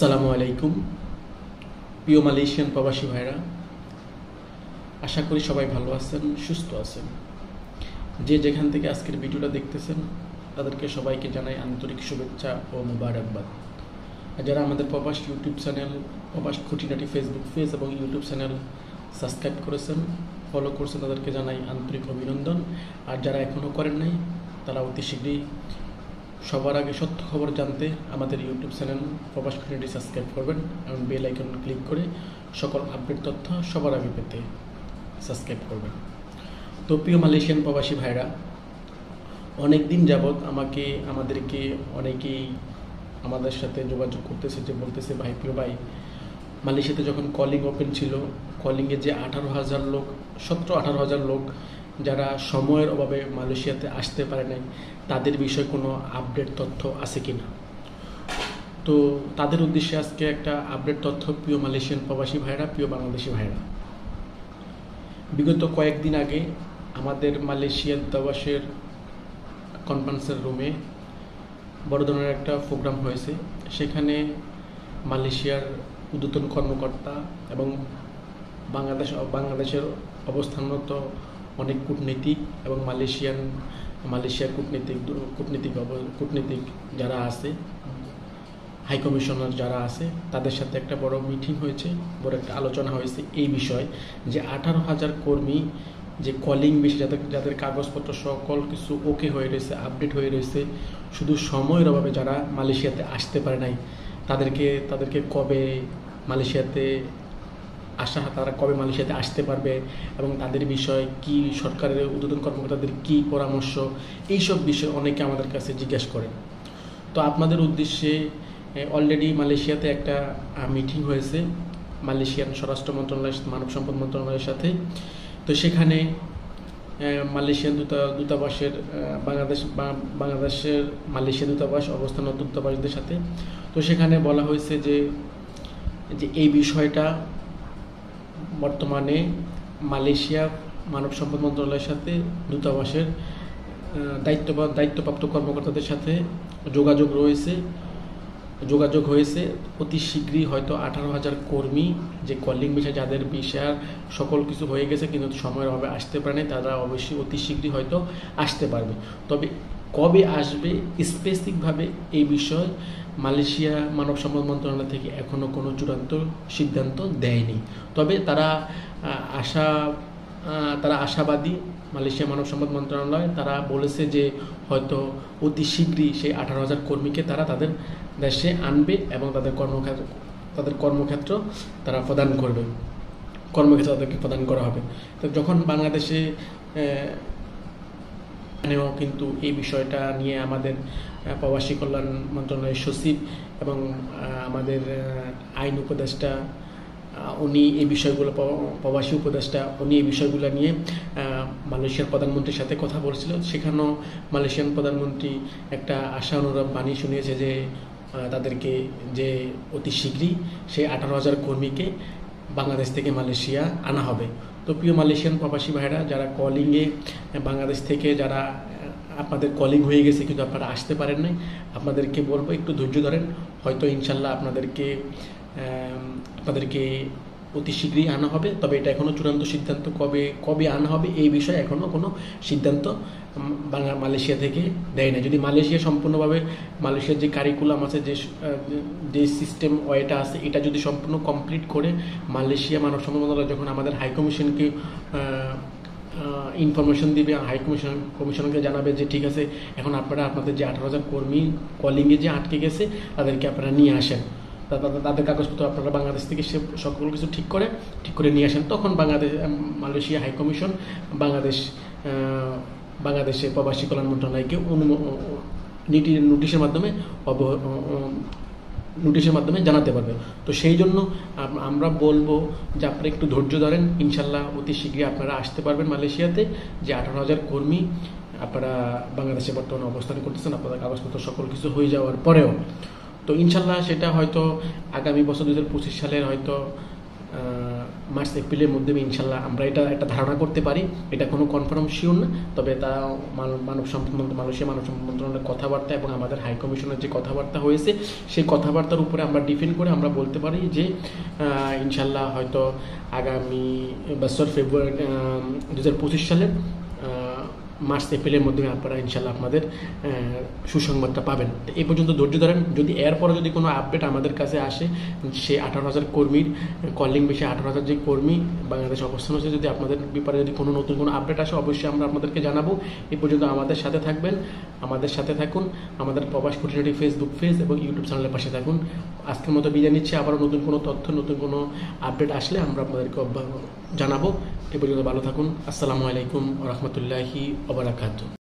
আসসালামু আলাইকুম প্রিয় মালয়েশিয়ান প্রবাসী ভাইরা, আশা করি সবাই ভালো আছেন, সুস্থ আছেন। যে যেখান থেকে আজকের ভিডিওটা দেখতেছেন তাদেরকে সবাইকে জানাই আন্তরিক শুভেচ্ছা ও মুবারকবাদ। আর যারা আমাদের প্রবাস ইউটিউব চ্যানেল, প্রবাস খুঁটিনাটি ফেসবুক পেজ এবং ইউটিউব চ্যানেল সাবস্ক্রাইব করেছেন, ফলো করছেন, তাদেরকে জানাই আন্তরিক অভিনন্দন। আর যারা এখনও করেন নাই তারা অতি শীঘ্রই সবার আগে সত্য খবর জানতে আমাদের ইউটিউব চ্যানেল প্রবাস খুঁটিনাটি সাবস্ক্রাইব করবেন এবং বেল আইকন ক্লিক করে সকল আপডেট তথ্য সবার আগে পেতে সাবস্ক্রাইব করবেন। তো প্রিয় মালয়েশিয়ান প্রবাসী ভাইরা, অনেক দিন যাবৎ আমাদেরকে অনেকেই আমাদের সাথে যোগাযোগ করতেছে, যে বলতেছে ভাই, প্রিয় ভাই, মালয়েশিয়াতে যখন কলিং ওপেন ছিল, কলিংয়ে যে 18,000 লোক, 17-18,000 লোক যারা সময়ের অভাবে মালয়েশিয়াতে আসতে পারে নাই, তাদের বিষয়ে কোনো আপডেট তথ্য আছে কিনা। তো তাদের উদ্দেশ্যে আজকে একটা আপডেট তথ্য। প্রিয় মালয়েশিয়ান প্রবাসী ভাইরা, প্রিয় বাংলাদেশি ভাইরা, বিগত কয়েকদিন আগে আমাদের মালয়েশিয়ার দূতাবাসের কনফারেন্সের রুমে বড় ধরনের একটা প্রোগ্রাম হয়েছে। সেখানে মালয়েশিয়ার ঊর্ধ্বতন কর্মকর্তা এবং বাংলাদেশের অবস্থানরত অনেক কূটনীতিক এবং মালয়েশিয়ার কূটনীতিক যারা আছে, হাই কমিশনার যারা আছে, তাদের সাথে একটা বড় মিটিং হয়েছে, বড় একটা আলোচনা হয়েছে এই বিষয়ে যে 18,000 কর্মী যে কলিং বেশি, যাদের কাগজপত্র সকল কিছু ওকে হয়ে রয়েছে, আপডেট হয়ে রয়েছে, শুধু সময়ের অভাবে যারা মালয়েশিয়াতে আসতে পারে নাই, তাদেরকে কবে মালয়েশিয়াতে তারা কবে মালয়েশিয়াতে আসতে পারবে এবং তাদের বিষয়ে কি সরকারের ঊর্ধ্বতন কর্মকর্তাদের কি পরামর্শ, এইসব বিষয়ে অনেকে আমাদের কাছে জিজ্ঞাসা করে। তো আপনাদের উদ্দেশ্যে অলরেডি মালয়েশিয়াতে একটা মিটিং হয়েছে মালয়েশিয়ান স্বরাষ্ট্র মন্ত্রণালয়, মানব সম্পদ মন্ত্রণালয়ের সাথে। তো সেখানে মালয়েশিয়ান দূতাবাসের বাংলাদেশের মালয়েশিয়া দূতাবাস, অবস্থানরত দূতাবাসদের সাথে, তো সেখানে বলা হয়েছে যে এই বিষয়টা বর্তমানে মালয়েশিয়া মানব সম্পদ মন্ত্রণালয়ের সাথে দূতাবাসের দায়িত্বপ্রাপ্ত কর্মকর্তাদের সাথে যোগাযোগ হয়েছে। অতি শীঘ্রই হয়তো 18,000 কর্মী যে কলিং বিষয়, যাদের বিষয় সকল কিছু হয়ে গেছে কিন্তু সময়ের অভাবে আসতে পারে নাই, তারা অবশ্যই অতি শীঘ্রই হয়তো আসতে পারবে। তবে কবে আসবে স্পেসিফিকভাবে এই বিষয়ে মালয়েশিয়া মানব সম্পদ মন্ত্রণালয় থেকে এখনও কোনো চূড়ান্ত সিদ্ধান্ত দেয়নি। তবে তারা আশাবাদী, মালয়েশিয়া মানব সম্পদ মন্ত্রণালয় তারা বলেছে যে হয়তো অতি শীঘ্রই সেই 18,000 কর্মীকে তারা তাদের দেশে আনবে এবং তাদের কর্মক্ষেত্র তারা প্রদান করবে, কর্মক্ষেত্র তাদেরকে প্রদান করা হবে। তো যখন বাংলাদেশে কিন্তু এই বিষয়টা নিয়ে আমাদের প্রবাসী কল্যাণ মন্ত্রণালয়ের সচিব এবং আমাদের আইন উপদেষ্টা, উনি এই বিষয়গুলো, প্রবাসী উপদেষ্টা, উনি এই বিষয়গুলো নিয়ে মালয়েশিয়ার প্রধানমন্ত্রীর সাথে কথা বলছিল। সেখানেও মালয়েশিয়ান প্রধানমন্ত্রী একটা আশা অনুরূপ বাণী শুনিয়েছে যে তাদেরকে যে অতি শীঘ্রই সেই 18,000 কর্মীকে বাংলাদেশ থেকে মালয়েশিয়া আনা হবে। তো প্রিয় মালয়েশিয়ান প্রবাসী ভাইরা, যারা কলিংয়ে বাংলাদেশ থেকে যারা আপনাদের কলিং হয়ে গেছে কিন্তু আপনারা আসতে পারেন নাই, আপনাদেরকে বলবো একটু ধৈর্য ধরেন, হয়তো ইনশাল্লাহ আপনাদেরকে অতি শীঘ্রই আনা হবে। তবে এটা এখনও চূড়ান্ত সিদ্ধান্ত কবে আনা হবে এই বিষয়ে এখনও কোনো সিদ্ধান্ত মালয়েশিয়া থেকে দেয় না। যদি মালয়েশিয়া সম্পূর্ণভাবে, মালয়েশিয়ার যে কারিকুলাম আছে, যে সিস্টেম ওয়েটা আছে, এটা যদি সম্পূর্ণ কমপ্লিট করে মালয়েশিয়া মানব সম্পদ মন্ত্রণালয় যখন আমাদের হাই কমিশনকে ইনফরমেশন দিবে, হাই কমিশনকে জানাবে যে ঠিক আছে, এখন আপনারা আপনাদের যে 18,000 কর্মী কলিংয়ে যে আটকে গেছে তাদেরকে আপনারা নিয়ে আসেন, তাদের কাগজপত্র আপনারা বাংলাদেশ থেকে সকল কিছু ঠিক করে নিয়ে আসেন। তখন মালয়েশিয়া হাই কমিশন বাংলাদেশে প্রবাসী কল্যাণ মন্ত্রণালয়কে নোটিশের মাধ্যমে জানাতে পারবে। তো সেই জন্য আমরা বলবো যে আপনারা একটু ধৈর্য ধরেন, ইনশাল্লাহ অতি শীঘ্রই আপনারা আসতে পারবেন মালয়েশিয়াতে। যে 18,000 কর্মী আপনারা বাংলাদেশে বর্তমানে অবস্থান করতেছেন, আপনাদের কাগজপত্র সকল কিছু হয়ে যাওয়ার পরেও, তো ইনশাল্লাহ সেটা হয়তো আগামী বছর 2025 সালের হয়তো মার্চ এপ্রিলের মধ্যে ইনশাল্লাহ আমরা এটা একটা ধারণা করতে পারি। এটা কোনো কনফার্ম শিওর না, তবে তা মালয়েশিয়া মানব সম্পদ মন্ত্রণালয়ের কথাবার্তা এবং আমাদের হাই কমিশনের যে কথাবার্তা হয়েছে সেই কথাবার্তার উপরে আমরা ডিপেন্ড করে আমরা বলতে পারি যে ইনশাল্লাহ হয়তো আগামী বছর ফেব্রুয়ারি 2025 সালের মার্চ এপ্রিলের মধ্যে আপনারা ইনশাল্লাহ আপনাদের সুসংবাদটা পাবেন। তো এই পর্যন্ত ধৈর্য ধরেন। যদি এরপরে যদি কোনো আপডেট আমাদের কাছে আসে, সে 18,000 কর্মীর কলিং বেশি 18,000 যে কর্মী বাংলাদেশ অবস্থান হচ্ছে, যদি আপনাদের ব্যাপারে যদি কোনো নতুন কোনো আপডেট আসে অবশ্যই আমরা আপনাদেরকে জানাবো। এই পর্যন্ত আমাদের সাথে থাকবেন, আমাদের সাথে থাকুন, আমাদের প্রবাস খুঁটিনাটি ফেসবুক পেজ এবং ইউটিউব চ্যানেলের পাশে থাকুন। আজকের মতো বিদায় নিচ্ছি। আবারও নতুন কোনো তথ্য, নতুন কোনো আপডেট আসলে আমরা আপনাদেরকে জানাবো। এ পর্যন্ত ভালো থাকুন। আসসালামু আলাইকুম ওয়া রাহমাতুল্লাহি ওয়া বারাকাতুহু।